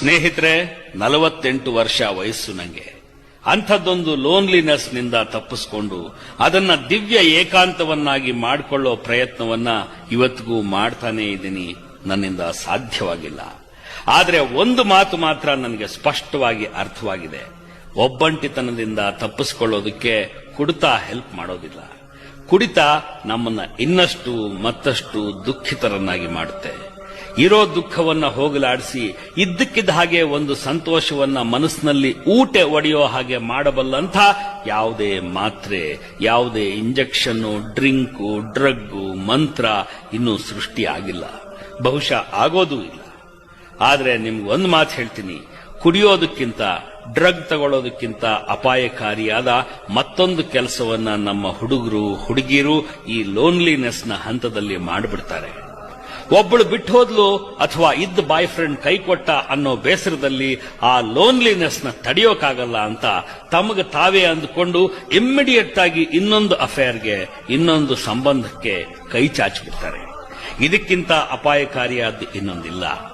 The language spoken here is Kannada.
ಸ್ನೇಹಿತರೆ, 48 ವರ್ಷ ವಯಸ್ಸು ನಂಗೆ. ಅಂಥದ್ದೊಂದು ಲೋನ್ಲಿನೆಸ್ ನಿಂದ ತಪ್ಪಿಸಿಕೊಂಡು ಅದನ್ನ ದಿವ್ಯ ಏಕಾಂತವನ್ನಾಗಿ ಮಾಡಿಕೊಳ್ಳೋ ಪ್ರಯತ್ನವನ್ನ ಇವತ್ತಿಗೂ ಮಾಡ್ತಾನೇ ಇದ್ದೀನಿ. ನನ್ನಿಂದ ಸಾಧ್ಯವಾಗಿಲ್ಲ. ಆದರೆ ಒಂದು ಮಾತು ಮಾತ್ರ ನನಗೆ ಸ್ಪಷ್ಟವಾಗಿ ಅರ್ಥವಾಗಿದೆ. ಒಬ್ಬಂಟಿತನದಿಂದ ತಪ್ಪಿಸಿಕೊಳ್ಳೋದಕ್ಕೆ ಕುಡಿತ ಹೆಲ್ಪ್ ಮಾಡೋದಿಲ್ಲ. ಕುಡಿತ ನಮ್ಮನ್ನ ಇನ್ನಷ್ಟು ಮತ್ತಷ್ಟು ದುಃಖಿತರನ್ನಾಗಿ ಮಾಡುತ್ತೆ. ಇರೋ ದುಃಖವನ್ನ ಹೋಗಲಾಡಿಸಿ ಇದ್ದಕ್ಕಿದ್ದ ಹಾಗೆ ಒಂದು ಸಂತೋಷವನ್ನ ಮನಸ್ಸಿನಲ್ಲಿ ಊಟೆ ಒಡೆಯೋ ಹಾಗೆ ಮಾಡಬಲ್ಲಂಥ ಯಾವುದೇ ಮಾತ್ರೆ, ಯಾವುದೇ ಇಂಜೆಕ್ಷನ್ನು, ಡ್ರಿಂಕು, ಡ್ರಗ್ಗು, ಮಂತ್ರ ಇನ್ನೂ ಸೃಷ್ಟಿ ಆಗಿಲ್ಲ. ಬಹುಶಃ ಆಗೋದೂ ಇಲ್ಲ. ಆದರೆ ನಿಮ್ಗೊಂದು ಮಾತು ಹೇಳ್ತೀನಿ, ಕುಡಿಯೋದಕ್ಕಿಂತ ಡ್ರಗ್ ತಗೊಳ್ಳೋದಕ್ಕಿಂತ ಅಪಾಯಕಾರಿಯಾದ ಮತ್ತೊಂದು ಕೆಲಸವನ್ನ ನಮ್ಮ ಹುಡುಗರು ಹುಡುಗಿಯರು ಈ ಲೋನ್ಲಿನೆಸ್ನ ಹಂತದಲ್ಲಿ ಮಾಡಿಬಿಡ್ತಾರೆ. ಒಬ್ಬಳು ಬಿಟ್ಟು ಹೋದ್ಲು ಅಥವಾ ಇದ್ದ ಬಾಯ್ ಫ್ರೆಂಡ್ ಕೈ ಕೊಟ್ಟ ಅನ್ನೋ ಬೇಸರದಲ್ಲಿ ಆ ಲೋನ್ಲಿನೆಸ್ನ ತಡೆಯೋಕ್ಕಾಗಲ್ಲ ಅಂತ ತಮಗೆ ತಾವೇ ಅಂದುಕೊಂಡು ಇಮ್ಮಿಡಿಯೇಟ್ ಆಗಿ ಇನ್ನೊಂದು ಅಫೇರ್ಗೆ, ಇನ್ನೊಂದು ಸಂಬಂಧಕ್ಕೆ ಕೈ ಚಾಚಿಬಿಡ್ತಾರೆ. ಇದಕ್ಕಿಂತ ಅಪಾಯಕಾರಿಯಾದ ಇನ್ನೊಂದಿಲ್ಲ.